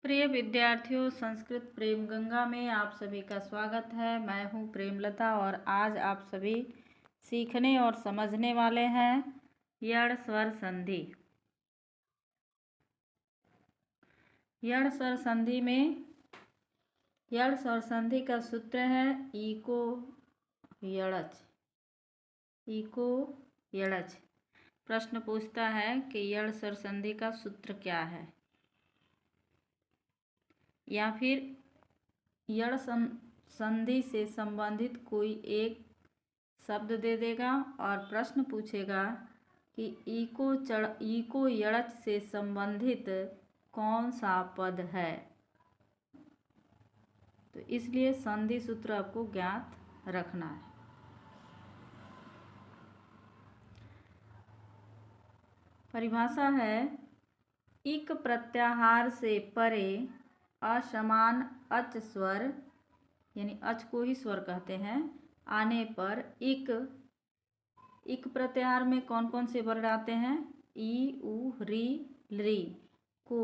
प्रिय विद्यार्थियों, संस्कृत प्रेम गंगा में आप सभी का स्वागत है। मैं हूं प्रेमलता और आज आप सभी सीखने और समझने वाले हैं यण स्वर संधि। यण स्वर संधि में यण स्वर संधि का सूत्र है ईको यणच। ईको यणच। प्रश्न पूछता है कि यण स्वर संधि का सूत्र क्या है, या फिर यण संधि से संबंधित कोई एक शब्द दे देगा और प्रश्न पूछेगा कि ईको यणच से संबंधित कौन सा पद है। तो इसलिए संधि सूत्र आपको ज्ञात रखना है। परिभाषा है इक प्रत्याहार से परे असमान अच स्वर, यानी अच को ही स्वर कहते हैं, आने पर इक प्रत्याहार में कौन कौन से वर्ण आते हैं? ई, उ, री, लृ को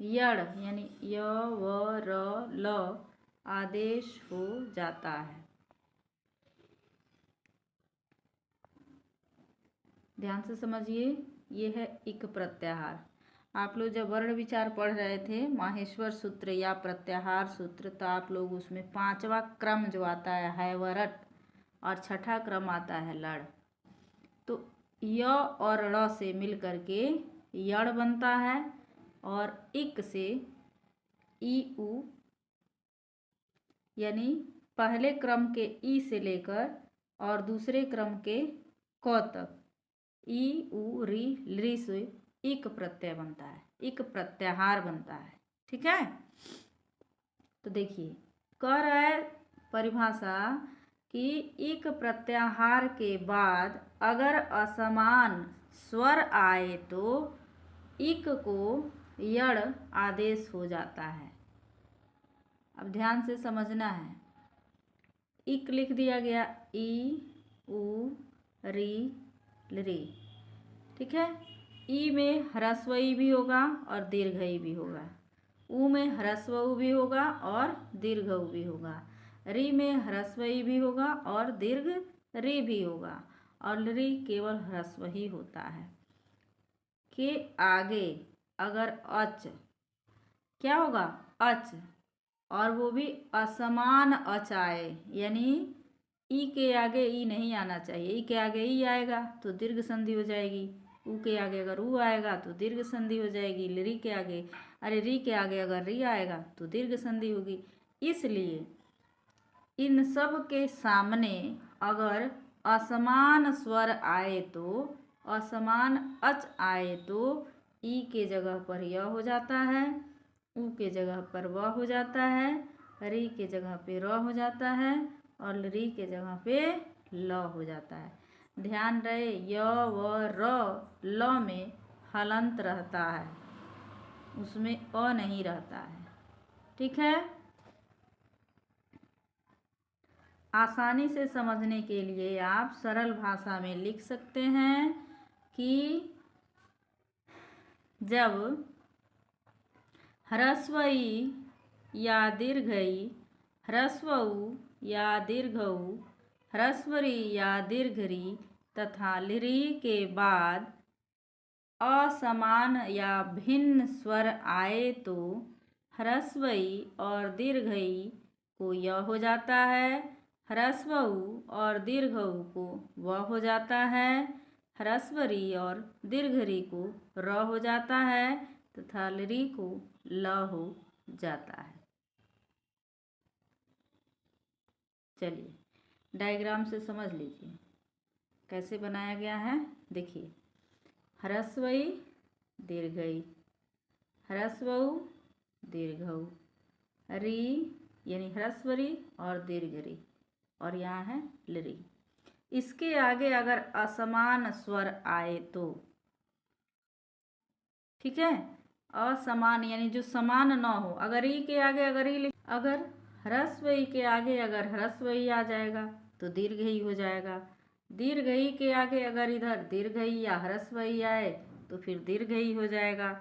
यड़ यानी य, व, र, ल आदेश हो जाता है। ध्यान से समझिए, ये है इक प्रत्याहार। आप लोग जब वर्ण विचार पढ़ रहे थे, माहेश्वर सूत्र या प्रत्याहार सूत्र, तो आप लोग उसमें 5वां क्रम जो आता है वरट, और 6ठा क्रम आता है लड़। तो य और ड़ से मिल करके यड़ बनता है और इक से ई उ, यानी पहले क्रम के ई से लेकर और दूसरे क्रम के क तक ई, उ, री, लृ से इक प्रत्यय बनता है, इक प्रत्याहार बनता है। ठीक है, तो देखिए कह रहा है परिभाषा कि इक प्रत्याहार के बाद अगर असमान स्वर आए तो इक को यड़ आदेश हो जाता है। अब ध्यान से समझना है। इक लिख दिया गया, ई, उ, री, लृ। ठीक है, ई में ह्रस्व ई भी होगा और दीर्घ ई भी होगा। उ में ह्रस्व उ भी होगा और दीर्घ उ भी होगा। री में ह्रस्व ई भी होगा और दीर्घ री भी होगा। और लृ केवल ह्रस्व ही होता है। के आगे अगर अच, क्या होगा? अच, और वो भी असमान अच आए, यानी ई के आगे ई नहीं आना चाहिए। ई के आगे ई आएगा तो दीर्घ संधि हो जाएगी। उ के आगे अगर उ आएगा तो दीर्घ संधि हो जाएगी। री के आगे री के आगे अगर री आएगा तो दीर्घ संधि होगी। इसलिए इन सब के सामने अगर असमान स्वर आए तो, असमान अच आए तो ई के जगह पर य हो जाता है, उ के जगह पर व हो जाता है, री के जगह पे र हो जाता है और लृ के जगह पे ल हो जाता है। ध्यान रहे, य, व, र, ल में हलंत रहता है, उसमें अ नहीं रहता है। ठीक है, आसानी से समझने के लिए आप सरल भाषा में लिख सकते हैं कि जब ह्रस्व ई या दीर्घ ई, ह्रस्व उ या दीर्घ उ, ह्रस्व री या दीर्घ री तथा लृ के बाद असमान या भिन्न स्वर आए तो ह्रस्व ई और दीर्घ ई को य हो जाता है, ह्रस्व उ और दीर्घ उ को व हो जाता है, ह्रस्व री और दीर्घ री को र हो जाता है तथा लृ को ल हो जाता है। चलिए डायग्राम से समझ लीजिए कैसे बनाया गया है। देखिए, ह्रस्व ई दीर्घ ई, ह्रस्व उ दीर्घ उ, री यानी ह्रस्व री और दीर्घ री, और यहाँ है लृ। इसके आगे अगर असमान स्वर आए तो, ठीक है, असमान यानी जो समान न हो, अगर ई के आगे अगर ह्रस्व ई के आगे अगर ह्रस्व ई आ जाएगा तो दीर्घ ई हो जाएगा। दीर्घ ई के आगे अगर इधर दीर्घ ई या ह्रस्व ई आए तो फिर दीर्घ ई हो जाएगा,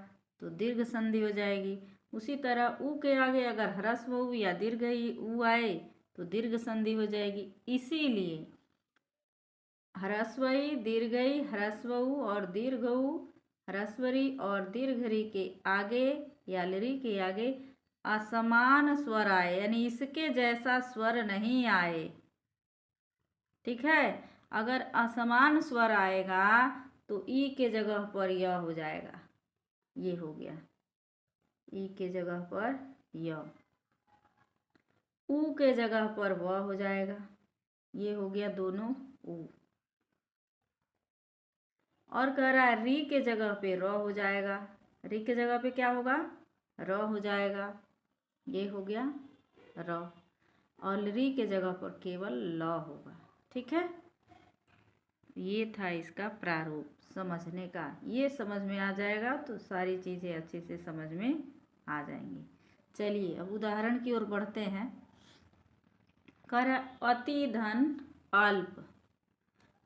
तो दीर्घ संधि हो जाएगी। उसी तरह ऊ के आगे अगर ह्रस्व ऊ या दीर्घ ऊ आए तो दीर्घ संधि हो जाएगी। इसीलिए ह्रस्वई दीर्घई ह्रस्व ऊ और दीर्घ ऊ ह्रस्वरी और दीर्घरी के आगे या लरी के आगे असमान स्वर आए, यानी इसके जैसा स्वर नहीं आए। ठीक है, अगर असमान स्वर आएगा तो ई के जगह पर य हो जाएगा। ये हो गया ई के जगह पर य, ऊ के जगह पर व हो जाएगा। ये हो गया दोनों ऊ। और कह रहा है री के जगह पे र हो जाएगा। री के जगह पे क्या होगा? र हो जाएगा। ये हो गया र। और री के जगह पर केवल ल होगा। ठीक है, ये था इसका प्रारूप समझने का। ये समझ में आ जाएगा तो सारी चीज़ें अच्छे से समझ में आ जाएंगी। चलिए अब उदाहरण की ओर बढ़ते हैं। कर अति धन अल्प,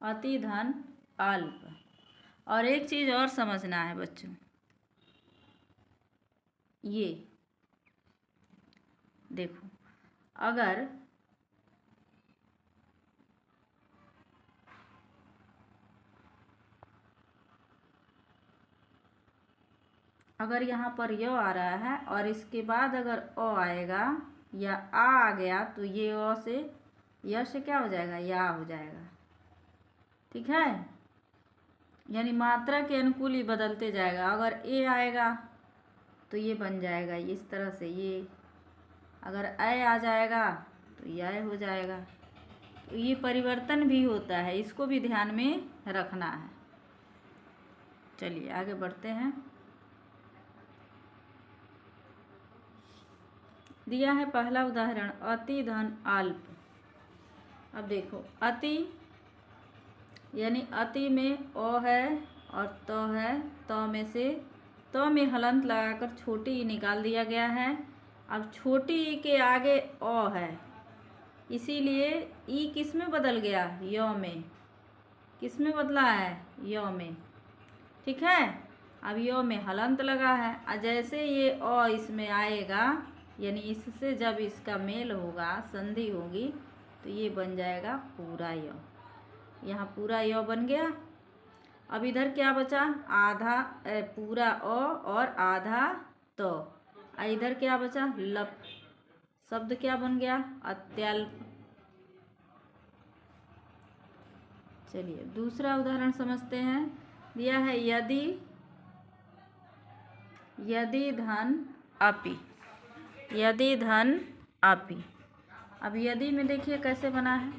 अति धन अल्प। और एक चीज़ और समझना है बच्चों, ये देखो अगर यहाँ पर य आ रहा है और इसके बाद अगर अ आएगा या आ गया तो ये अ से य से क्या हो जाएगा? या हो जाएगा। ठीक है, यानी मात्रा के अनुकूल ही बदलते जाएगा। अगर ए आएगा तो ये बन जाएगा इस तरह से ये, अगर ए आ जाएगा तो यह हो जाएगा। तो ये परिवर्तन भी होता है, इसको भी ध्यान में रखना है। चलिए आगे बढ़ते हैं। दिया है पहला उदाहरण अति धन अल्प। अब देखो अति यानी अति में अ है और त है, त में से त में हलंत लगाकर छोटी ई निकाल दिया गया है। अब छोटी ई के आगे अ है, इसीलिए ई किस में बदल गया? य में। किस में बदला है? य में। ठीक है, अब य में हलंत लगा है और जैसे ये अ इसमें आएगा यानी इससे जब इसका मेल होगा, संधि होगी, तो ये बन जाएगा पूरा य। यहाँ पूरा य बन गया। अब इधर क्या बचा? आधा पूरा अ और आधा तो। इधर क्या बचा? लप। शब्द क्या बन गया? अत्यल्प। चलिए दूसरा उदाहरण समझते हैं। दिया है यदि, यदि धन अपि, यदि धन अपि। अब यदि में देखिए कैसे बना है,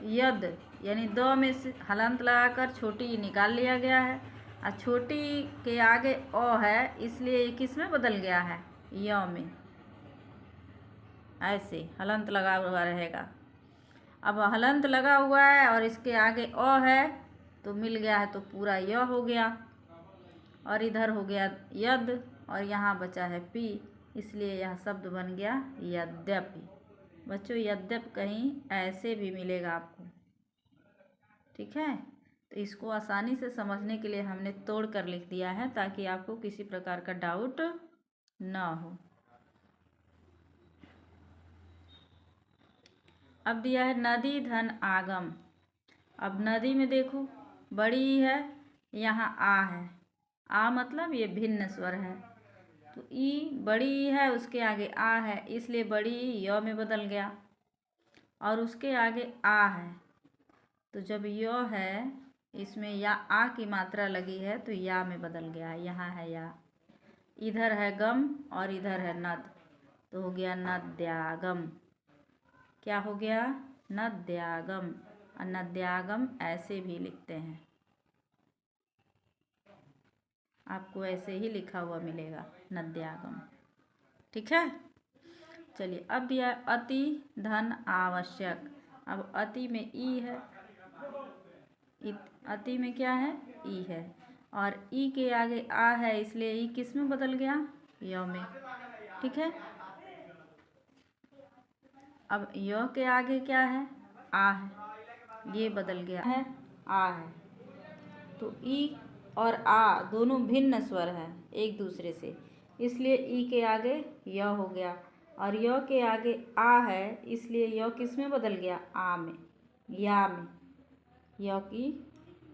यद यानी द में से हलंत लगाकर छोटी ई निकाल लिया गया है और छोटी ई के आगे अ है, इसलिए ये किस में बदल गया है? य में। ऐसे हलंत लगा हुआ रहेगा। अब हलंत लगा हुआ है और इसके आगे अ है तो मिल गया है तो पूरा य हो गया। और इधर हो गया यद और यहाँ बचा है पी, इसलिए यह शब्द बन गया यद्यपि। बच्चों यद्यपि कहीं ऐसे भी मिलेगा आपको। ठीक है, तो इसको आसानी से समझने के लिए हमने तोड़ कर लिख दिया है ताकि आपको किसी प्रकार का डाउट ना हो। अब दिया है नदी धन आगम। अब नदी में देखो बड़ी है, यहाँ आ है, आ मतलब ये भिन्न स्वर है, तो ई बड़ी है उसके आगे आ है, इसलिए बड़ी य में बदल गया। और उसके आगे आ है, तो जब य है इसमें या आ की मात्रा लगी है तो या में बदल गया है। यहाँ है या, इधर है गम और इधर है नद, तो हो गया नद्यागम। क्या हो गया? नद्यागम। और नद्यागम ऐसे भी लिखते हैं, आपको ऐसे ही लिखा हुआ मिलेगा नद्यागम। ठीक है, चलिए अब दिया अति धन आवश्यक। अब अति में ई है, अति में क्या है? ई है और ई के आगे आ है, इसलिए ई किस में बदल गया? य में। ठीक है, अब य के आगे क्या है? आ है, ये बदल गया है आ है, तो ई और आ दोनों भिन्न स्वर है एक दूसरे से, इसलिए ई के आगे य हो गया, और य के आगे आ है, इसलिए य किस में बदल गया? आ में, या में, य की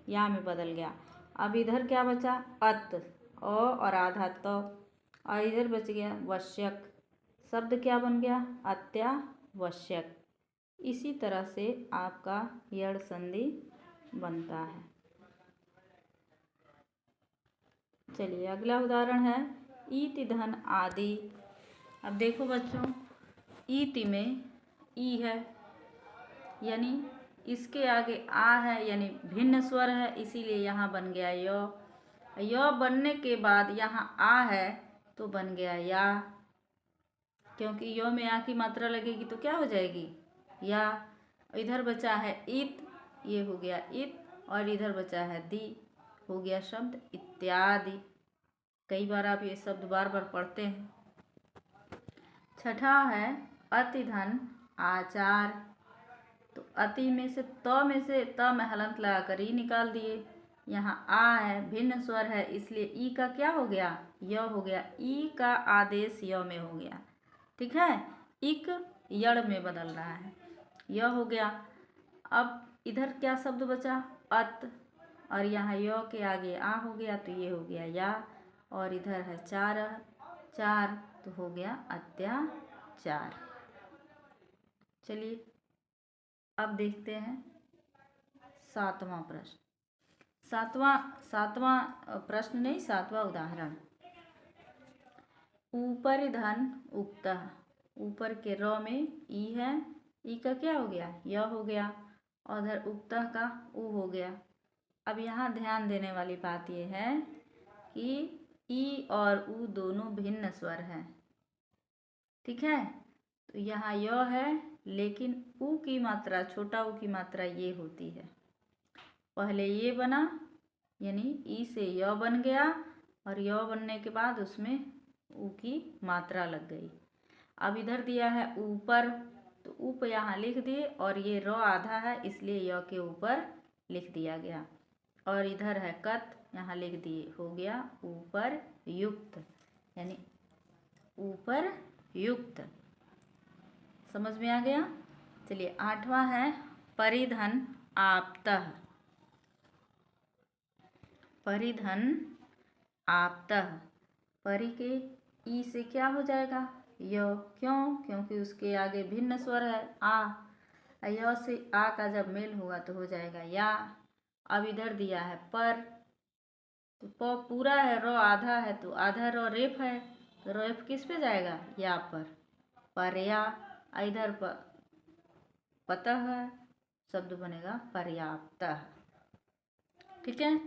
या में बदल गया। अब इधर क्या बचा? अत, अ और आधा तो, और इधर बच गया वश्यक। शब्द क्या बन गया? अत्यावश्यक। इसी तरह से आपका यड़ संधि बनता है। चलिए अगला उदाहरण है ईति धन आदि। अब देखो बच्चों, ईति में ई है, यानी इसके आगे आ है, यानी भिन्न स्वर है, इसीलिए यहाँ बन गया य। य बनने के बाद यहाँ आ है तो बन गया या, क्योंकि य में आ की मात्रा लगेगी तो क्या हो जाएगी? या। इधर बचा है इत, ये हो गया इत, और इधर बचा है दी, हो गया शब्द इत्यादि। कई बार आप ये शब्द बार बार पढ़ते हैं। छठा है अति धन आचार। तो अति में से त में हलंत लगाकर ई निकाल दिए। यहाँ आ है, भिन्न स्वर है, इसलिए ई का क्या हो गया? य हो गया। ई का आदेश य में हो गया, ठीक है। इक यड़ में बदल रहा है, य हो गया। अब इधर क्या शब्द बचा? अत, और यहाँ य के आगे आ हो गया तो ये हो गया या, और इधर है चार, चार तो हो गया अत्याचार। चलिए अब देखते हैं सातवां प्रश्न। सातवां प्रश्न नहीं, सातवां उदाहरण। ऊपर धन उक्तः। ऊपर के र में ई है, ई का क्या हो गया? य हो गया, और उधर उक्तः का उ हो गया। अब यहाँ ध्यान देने वाली बात यह है कि ई और उ दोनों भिन्न स्वर हैं, ठीक है। तो यहाँ य है, लेकिन उ की मात्रा, छोटा उ की मात्रा ये होती है। पहले ये बना, यानी ई से य बन गया, और य बनने के बाद उसमें उ की मात्रा लग गई। अब इधर दिया है ऊपर, तो ऊप यहाँ लिख दिए, और ये र आधा है, इसलिए य के ऊपर लिख दिया गया। और इधर है कत, यहाँ लिख दिए, हो गया ऊपर युक्त, यानी ऊपर युक्त। समझ में आ गया। चलिए आठवां है परिधन आप्तः। परिधन आप्तः, परि के ई से क्या हो जाएगा? य। क्यों? क्योंकि उसके आगे भिन्न स्वर है आ, य से आ का जब मेल होगा तो हो जाएगा या। अब इधर दिया है पर, तो प पूरा है, र आधा है, तो आधा र रेफ है, तो रेफ किस पे जाएगा? या पर या। इधर पतः है, शब्द बनेगा पर्याप्त, ठीक है।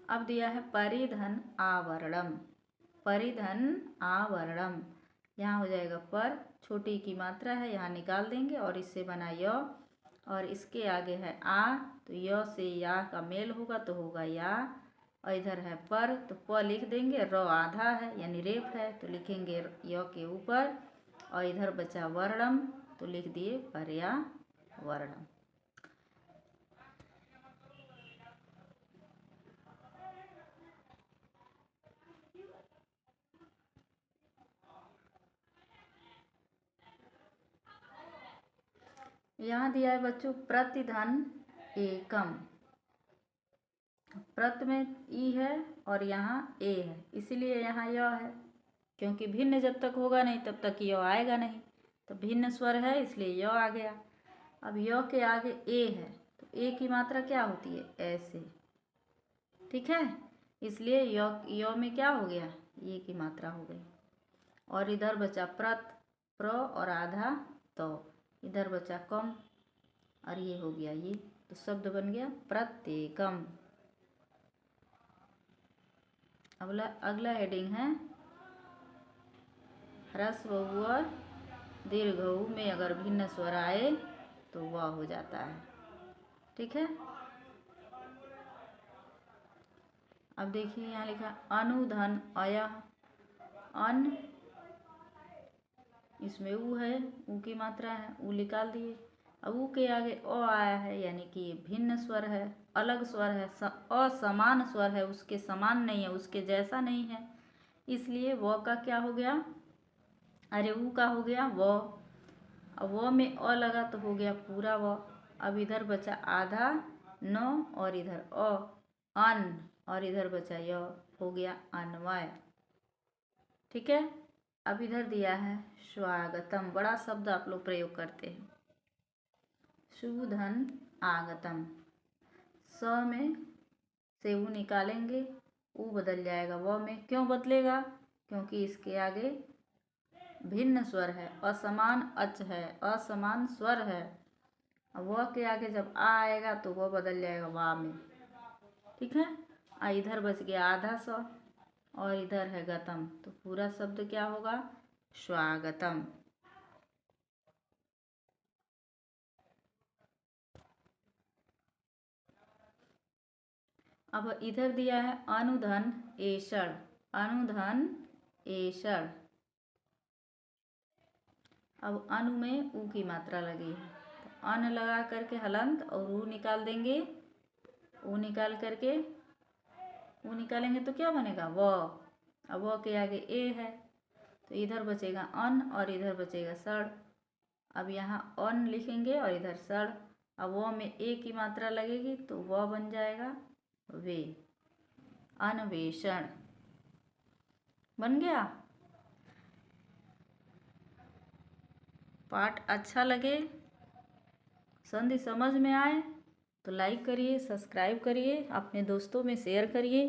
अब दिया है परिधन आवरणम। परिधन आवरणम, यहाँ हो जाएगा पर, छोटी की मात्रा है, यहाँ निकाल देंगे, और इससे बना य, और इसके आगे है आ, तो य से या का मेल होगा तो होगा या। और इधर है पर, तो प लिख देंगे, र आधा है यानी रेफ है, तो लिखेंगे य के ऊपर, और इधर बचा वर्णम, तो लिख दिए पर्यावरणम। यहाँ दिया है बच्चों प्रतिधन एकम। प्रत में ई है और यहाँ ए है, इसीलिए यहाँ य है, क्योंकि भिन्न जब तक होगा नहीं तब तक य आएगा नहीं, तो भिन्न स्वर है इसलिए य आ गया। अब य के आगे ए है, तो ए की मात्रा क्या होती है? ऐसे, ठीक है, इसलिए य में क्या हो गया? ये की मात्रा हो गई। और इधर बचा प्रत, प्र और आधा तो, इधर बचा कम, और ये हो गया ये, तो शब्द बन गया प्रत्येकम। अगला हेडिंग है ह्रस्व उ और दीर्घ उ में अगर भिन्न स्वर आए तो वह हो जाता है, ठीक है। अब देखिए यहाँ लिखा अनुधन अय। अन, इसमें उ है, उ की मात्रा है, उ निकाल दिए, अब ऊ के आगे अ आया है, यानी कि ये भिन्न स्वर है, अलग स्वर है, असमान स्वर है, उसके समान नहीं है, उसके जैसा नहीं है, इसलिए व का क्या हो गया, अरे ऊ का हो गया व। अब व में अ लगा तो हो गया पूरा व। अब इधर बचा आधा न, और इधर अ अन, और इधर बचा य, हो गया अन्वय। ठीक है। अब इधर दिया है स्वागतम, बड़ा शब्द आप लोग प्रयोग करते हैं। शुभ धन आगतम, स में से ऊ निकालेंगे, ऊ बदल जाएगा व में। क्यों बदलेगा? क्योंकि इसके आगे भिन्न स्वर है, असमान अच है, असमान स्वर है। अब व के आगे जब आ आएगा तो वह बदल जाएगा वा में। ठीक है। इधर बच गया आधा स, और इधर है गतम, तो पूरा शब्द क्या होगा, स्वागतम। अब इधर दिया है अनुधन एषण, अनुधन एषण। अब अनु में ऊ की मात्रा लगी है, तो अन लगा करके हलंत और ऊ निकाल देंगे, ऊ निकाल करके ऊ निकालेंगे तो क्या बनेगा व। अब व के आगे ए है, तो इधर बचेगा अन और इधर बचेगा सड़। अब यहाँ अन लिखेंगे और इधर सड़। अब व में ए की मात्रा लगेगी तो व बन जाएगा वे, अन्वेषण बन गया। पाठ अच्छा लगे, संधि समझ में आए तो लाइक करिए, सब्सक्राइब करिए, अपने दोस्तों में शेयर करिए।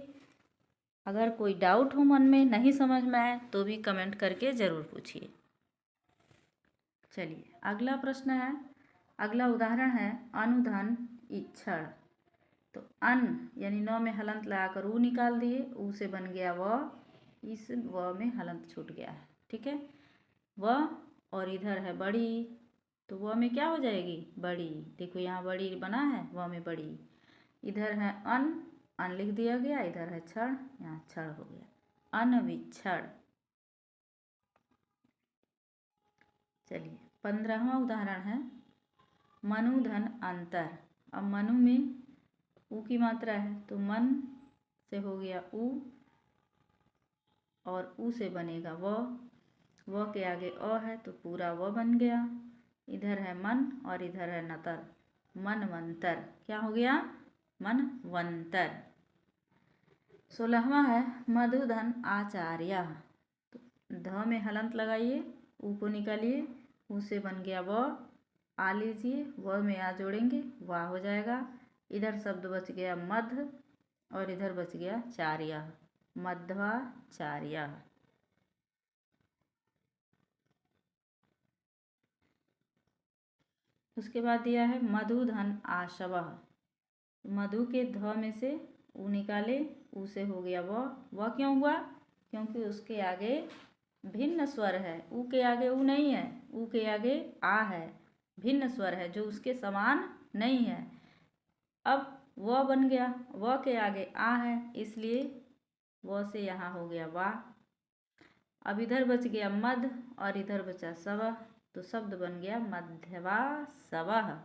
अगर कोई डाउट हो मन में, नहीं समझ में आए तो भी कमेंट करके ज़रूर पूछिए। चलिए अगला प्रश्न है, अगला उदाहरण है अनुधन इक्षण। तो अन यानी न में हलंत लगाकर ऊ निकाल दिए, ऊ से बन गया व, इस व में हलंत छूट गया है। ठीक है। व और इधर है बड़ी, तो व में क्या हो जाएगी बड़ी। देखो यहाँ बड़ी बना है, व में बड़ी। इधर है अन, अन लिख दिया गया, इधर है क्षण, यहाँ क्षण हो गया, अनविक्षण। चलिए 15वां उदाहरण है मनुधन अंतर। अब मनु में ऊ की मात्रा है, तो मन से हो गया ऊ, और ऊ से बनेगा व के आगे अ है तो पूरा व बन गया। इधर है मन और इधर है नतर, मनवंतर। क्या हो गया मनवंतर। 16वां है मधुधन आचार्य। तो ध में हलंत लगाइए, ऊ को निकालिए, ऊ से बन गया व, आ लीजिए, व में आ जोड़ेंगे, वाह हो जाएगा। इधर शब्द बच गया मध्य और इधर बच गया चार्य, मध्वाचार्य। उसके बाद दिया है मधुधन आशवः। मधु के ध में से ऊ निकाले, ऊ से हो गया व क्यों हुआ? क्योंकि उसके आगे भिन्न स्वर है, ऊ के आगे ऊ नहीं है, ऊ के आगे आ है, भिन्न स्वर है जो उसके समान नहीं है। अब व बन गया, व के आगे आ है, इसलिए व से यहाँ हो गया वा। अब इधर बच गया मध और इधर बचा सवह, तो शब्द बन गया मध्यवा सवह।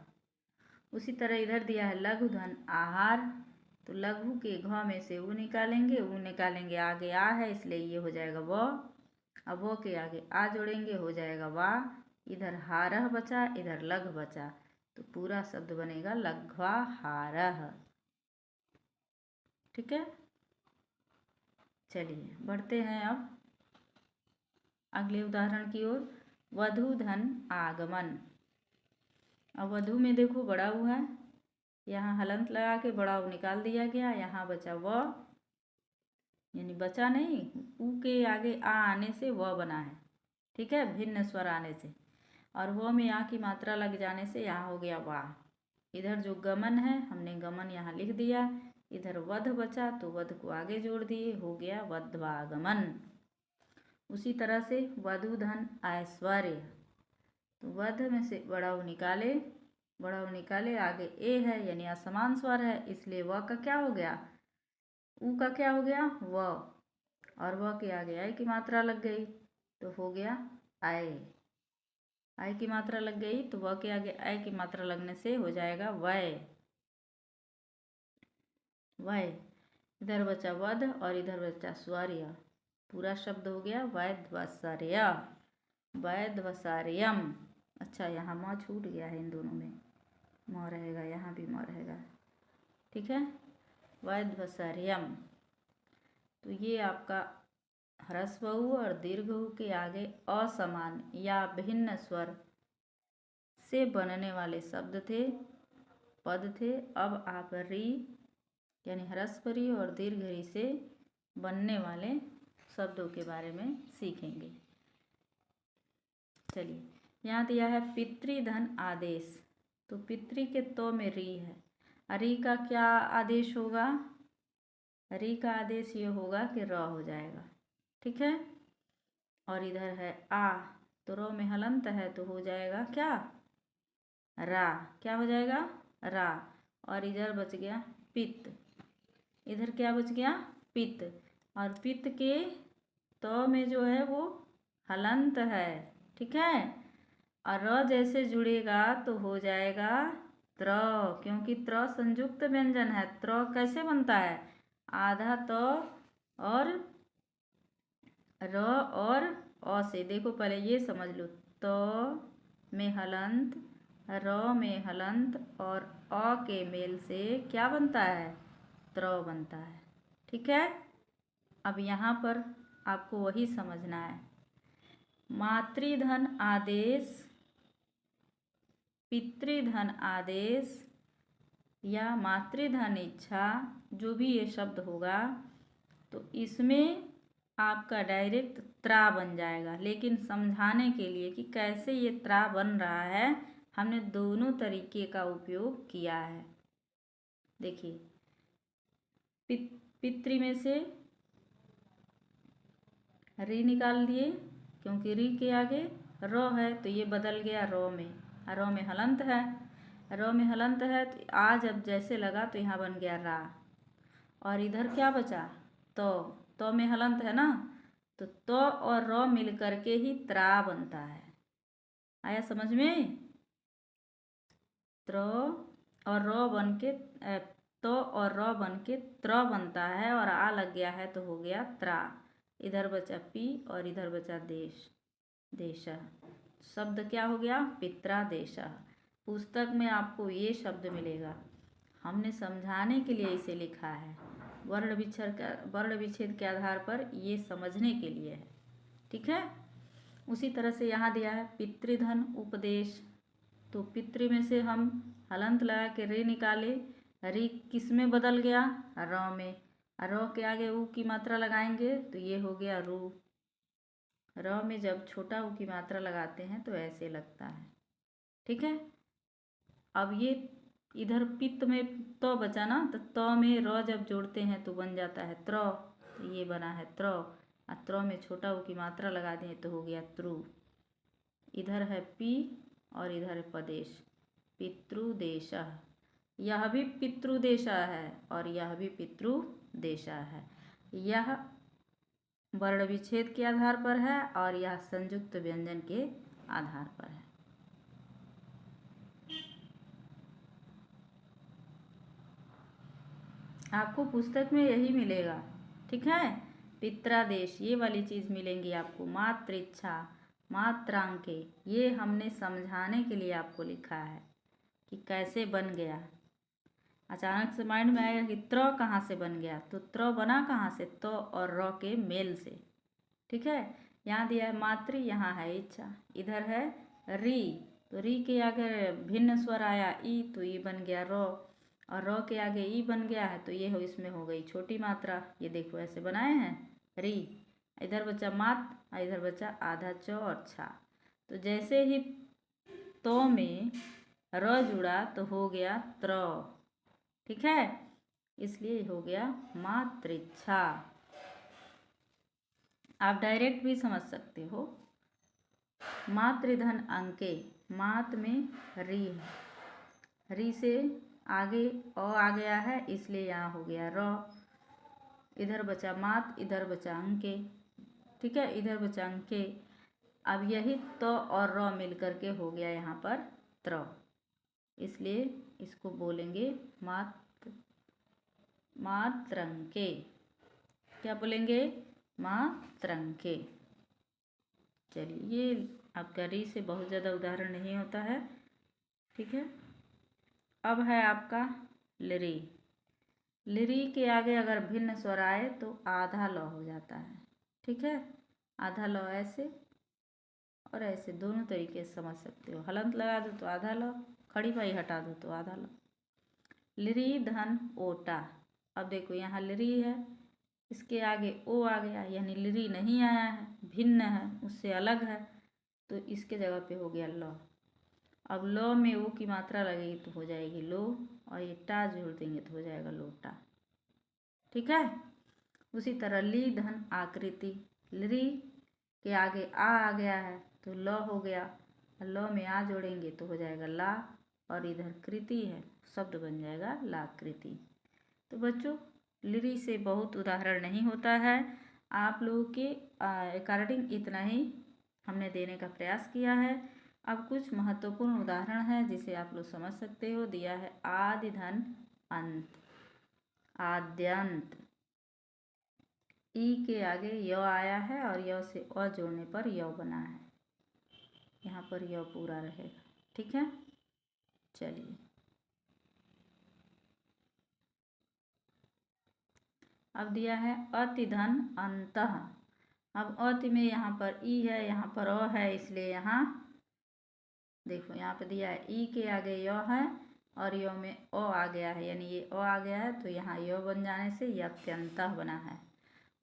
उसी तरह इधर दिया है लघुधन आहार। तो लघु के घ में से ऊ निकालेंगे, ऊ निकालेंगे, आगे आ है इसलिए ये हो जाएगा व। अब वो के आगे आ जोड़ेंगे, हो जाएगा वा। इधर हारह बचा, इधर लघ बचा, तो पूरा शब्द बनेगा लघ्वाहारः। ठीक है। चलिए बढ़ते हैं अब अगले उदाहरण की ओर। वधूधन आगमन। अब वधु में देखो बड़ा ऊ है, यहाँ हलंत लगा के बड़ा ऊ निकाल दिया गया, यहाँ बचा व, यानी बचा नहीं, ऊ के आगे आ आने से व बना है। ठीक है, भिन्न स्वर आने से, और व में आ की मात्रा लग जाने से यहाँ हो गया वा। इधर जो गमन है हमने गमन यहाँ लिख दिया, इधर वध बचा तो वध को आगे जोड़ दिए, हो गया वध्वागमन। उसी तरह से वधूधन ऐश्वर्य। तो वध में से बड़ा ऊ निकाले, बड़ा ऊ निकाले, आगे ए है यानी असमान स्वर है, इसलिए व का क्या हो गया, ऊ का क्या हो गया व, और व के आगे आय की मात्रा लग गई तो हो गया आय। आय की मात्रा लग गई तो व के आगे आय की मात्रा लगने से हो जाएगा वय। वय, इधर बचा वध और इधर बचा स्वर्य, पूरा शब्द हो गया वैधवसर्य, वैधवसर्यम। अच्छा यहाँ म छूट गया है, इन दोनों में म रहेगा, यहाँ भी म रहेगा, ठीक है, वैधवसर्यम। तो ये आपका ह्रस्व उ और दीर्घ उ के आगे असमान या भिन्न स्वर से बनने वाले शब्द थे, पद थे। अब आप री यानी ह्रस्व री और दीर्घ री से बनने वाले शब्दों के बारे में सीखेंगे। चलिए, यहाँ दिया है पितृधन आदेश। तो पितृ के तो में री है, री का क्या आदेश होगा? री का आदेश ये होगा कि र हो जाएगा, ठीक है। और इधर है आ, तो र में हलंत है तो हो जाएगा क्या? रा। क्या हो जाएगा? रा। और इधर बच गया पित्त, इधर क्या बच गया? पित्त। और पित्त के तो में जो है वो हलंत है, ठीक है। और र जैसे जुड़ेगा तो हो जाएगा त्र, क्योंकि त्र संयुक्त व्यंजन है। त्र कैसे बनता है? आधा तो और र और अ से। देखो पहले ये समझ लो, तो में हलंत, र में हलंत और अ के मेल से क्या बनता है? त्र बनता है, ठीक है। अब यहाँ पर आपको वही समझना है, मातृधन आदेश, पितृधन आदेश या मातृधन इच्छा, जो भी ये शब्द होगा तो इसमें आपका डायरेक्ट त्रा बन जाएगा। लेकिन समझाने के लिए कि कैसे ये त्रा बन रहा है, हमने दोनों तरीके का उपयोग किया है। देखिए, पितृ में से री निकाल दिए, क्योंकि री के आगे र है तो ये बदल गया र में। र में हलंत है, र में हलंत है तो आ जब जैसे लगा तो यहाँ बन गया रा। और इधर क्या बचा? तो में हलंत है ना, तो और र मिल करके ही त्रा बनता है। आया समझ में? त्र और र बन के तो और र बन के त्र बनता है, और आ लग गया है तो हो गया त्रा। इधर बचा पी और इधर बचा देश, देशः। शब्द क्या हो गया? पित्रादेशः। पुस्तक में आपको ये शब्द मिलेगा, हमने समझाने के लिए इसे लिखा है, वर्ण विच्छेद के आधार पर ये समझने के लिए है, ठीक है। उसी तरह से यहाँ दिया है पितृधन उपदेश। तो पितृ में से हम हलंत लगा के रे निकाले, री किस में बदल गया? र में। र के आगे ऊ की मात्रा लगाएंगे तो ये हो गया रू। र में जब छोटा ऊ की मात्रा लगाते हैं तो ऐसे लगता है, ठीक है। अब ये इधर पित्त में तो बचा ना, तो में र जब जोड़ते हैं तो बन जाता है त्र, तो ये बना है त्र। और त्र में छोटा ऊ की मात्रा लगा दें तो हो गया त्रु। इधर है पी और इधर है प्रदेश, पितृदेशः। यह भी पितृदेशः है और यह भी पितृदेशः है। यह वर्ण विच्छेद के आधार पर है और यह संयुक्त व्यंजन के आधार पर है। आपको पुस्तक में यही मिलेगा, ठीक है। पित्रादेश ये वाली चीज़ मिलेंगी आपको। मातृच्छा, मात्रांके, ये हमने समझाने के लिए आपको लिखा है कि कैसे बन गया। अचानक से माइंड में आएगा कि त्र कहाँ से बन गया, तो त्र बना कहाँ से? तो और र के मेल से, ठीक है। यहाँ दिया है मातृ, यहाँ है इच्छा। इधर है री, तो री के आगे भिन्न स्वर आया ई, तो ई बन गया रो। और रो के आगे ई बन गया है तो ये हो, इसमें हो गई छोटी मात्रा। ये देखो ऐसे बनाए हैं री। इधर बचा मात और इधर बचा आधा च और छा। तो जैसे ही तो में र जुड़ा तो हो गया त्र, ठीक है। इसलिए हो गया मातृच्छा। आप डायरेक्ट भी समझ सकते हो। मातृधन अंके, मात में री है, री से आगे अ आ गया है इसलिए यहाँ हो गया र। इधर बचा मात, इधर बचा अंके, ठीक है। इधर बचा अंके। अब यही तो और र मिल करके हो गया यहाँ पर त्र, इसलिए इसको बोलेंगे मात्रंके। क्या बोलेंगे? मात्रंके। चलिए, ये आपका री से बहुत ज़्यादा उदाहरण नहीं होता है, ठीक है। अब है आपका लिरी। लिरी के आगे अगर भिन्न स्वर आए तो आधा ल हो जाता है, ठीक है। आधा ल ऐसे और ऐसे दोनों तरीके से समझ सकते हो। हलंत लगा दो तो आधा ल, खड़ी पाई हटा दो तो आधा ल। लिरी धन ओटा। अब देखो यहाँ लिरी है, इसके आगे ओ आ गया, यानी लिरी नहीं आया है, भिन्न है, उससे अलग है, तो इसके जगह पे हो गया ल। अब लो में ओ की मात्रा लगेगी तो हो जाएगी लो, और ये टा जोड़ देंगे तो हो जाएगा लोटा, ठीक है। उसी तरह ली धन आकृति। लिरी के आगे आ गया है तो ल हो गया, ल में आ जोड़ेंगे तो हो जाएगा ला, और इधर कृति है, शब्द बन जाएगा लाकृति। तो बच्चों, लिरी से बहुत उदाहरण नहीं होता है, आप लोगों के अकॉर्डिंग इतना ही हमने देने का प्रयास किया है। अब कुछ महत्वपूर्ण उदाहरण है जिसे आप लोग समझ सकते हो। दिया है आदि धन अंत, आद्यंत। ई के आगे य आया है और य से अ जोड़ने पर य बना है, यहाँ पर य पूरा रहेगा, ठीक है। चलिए, अब दिया है अति धन अंतः। अब अति में यहाँ पर ई है, यहाँ पर अ है, इसलिए यहाँ देखो यहाँ पे दिया है ई के आगे य है और य में अ आ गया है, यानी ये अ आ गया है तो यहाँ य बन जाने से ये अत्यंतः बना है।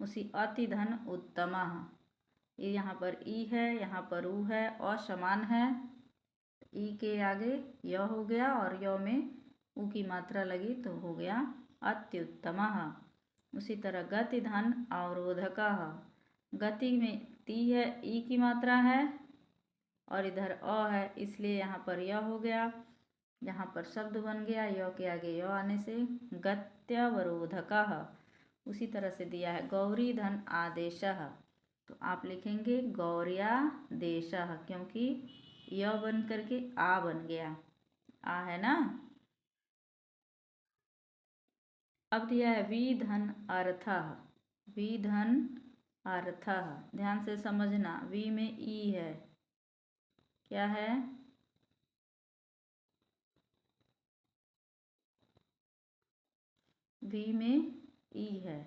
उसी अति धन उत्तमः। ये यहाँ पर ई है, यहाँ पर उ है, अ समान है, ई के आगे य हो गया और य में उ की मात्रा लगी तो हो गया अत्युत्तमः। उसी तरह गति धन अवरोधकः। गति में ती है, ई की मात्रा है और इधर अ है, इसलिए यहाँ पर य हो गया, यहाँ पर शब्द बन गया य के आगे य आने से गत्यवरोधकः। उसी तरह से दिया है गौरी धन आदेशः, तो आप लिखेंगे गौर्यादेशः, क्योंकि य बन करके आ बन गया, आ है ना। अब दिया है विधन अर्थः। विधन अर्थः, ध्यान से समझना, वी में ई है, क्या है? वी में ई है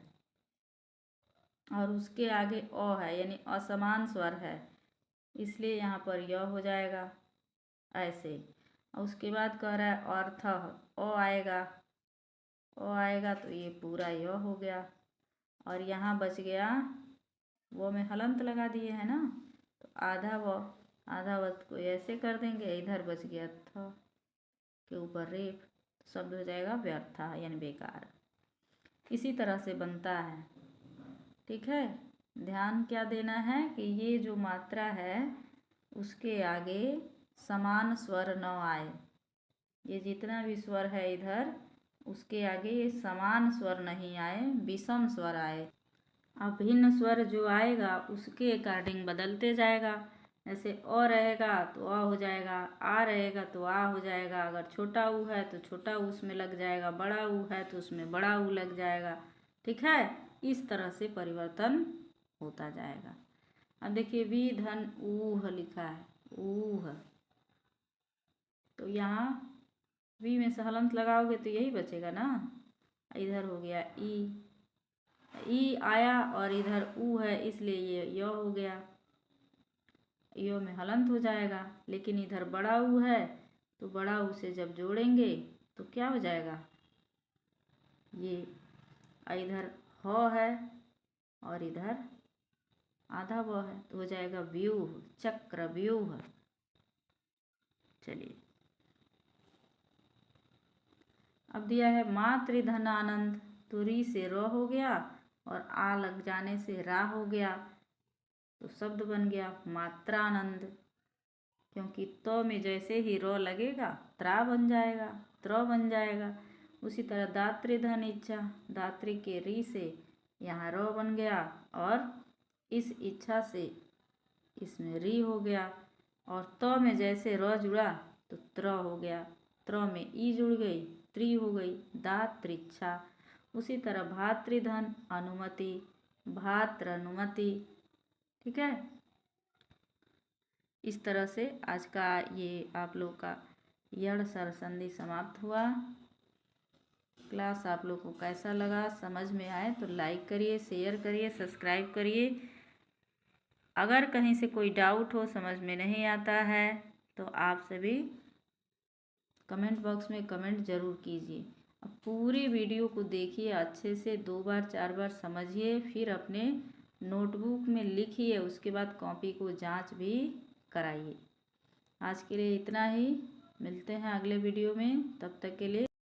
और उसके आगे अ है, यानी असमान स्वर है, इसलिए यहाँ पर य हो जाएगा ऐसे। और उसके बाद कह रहा है अर्थ, अ आएगा, अ आएगा तो ये पूरा य हो गया, और यहाँ बच गया वो में हलंत लगा दिए है ना, तो आधा व, आधा व को ऐसे कर देंगे, इधर बच गया थ के ऊपर रेफ, तो शब्द हो जाएगा व्यर्थ, यानी बेकार। इसी तरह से बनता है, ठीक है। ध्यान क्या देना है कि ये जो मात्रा है उसके आगे समान स्वर न आए, ये जितना भी स्वर है इधर उसके आगे ये समान स्वर नहीं आए, विषम स्वर आए। अब भिन्न स्वर जो आएगा उसके अकॉर्डिंग बदलते जाएगा, जैसे अ रहेगा तो अ हो जाएगा, आ रहेगा तो आ हो जाएगा, अगर छोटा ऊ है तो छोटा ऊ उसमें लग जाएगा, बड़ा ऊ है तो उसमें बड़ा ऊ लग जाएगा, ठीक है। इस तरह से परिवर्तन होता जाएगा। अब देखिए वी धन ऊह लिखा है, ऊह, तो यहाँ वी में से हलंत लगाओगे तो यही बचेगा ना, इधर हो गया ई आया और इधर ऊ है, इसलिए ये य हो गया, यो में हलंत हो जाएगा, लेकिन इधर बड़ा ऊ है तो बड़ा ऊ से जब जोड़ेंगे तो क्या हो जाएगा, ये इधर ह है और इधर आधा व है तो हो जाएगा व्यूह, चक्रव्यूह। चलिए, अब दिया है मातृधनानंद, तो री से र हो गया और आ लग जाने से रा हो गया, तो शब्द बन गया मात्रानंद, क्योंकि तो में जैसे ही रो लगेगा त्रा बन जाएगा, त्र बन जाएगा। उसी तरह दात्री धन इच्छा, दात्री के री से यहाँ रो बन गया और इस इच्छा से इसमें री हो गया, और त में जैसे र जुड़ा तो त्र हो गया, त्र में ई जुड़ गई, त्रि हो गई, दात त्रिच्छा। उसी तरह भातृधन अनुमति, भात्र अनुमति। ठीक है, इस तरह से आज का ये आप लोग का यड़ स्वर संधि समाप्त हुआ। क्लास आप लोग को कैसा लगा, समझ में आए तो लाइक करिए, शेयर करिए, सब्सक्राइब करिए। अगर कहीं से कोई डाउट हो, समझ में नहीं आता है, तो आप सभी कमेंट बॉक्स में कमेंट ज़रूर कीजिए। अब पूरी वीडियो को देखिए अच्छे से, 2 बार 4 बार समझिए, फिर अपने नोटबुक में लिखिए, उसके बाद कॉपी को जांच भी कराइए। आज के लिए इतना ही, मिलते हैं अगले वीडियो में, तब तक के लिए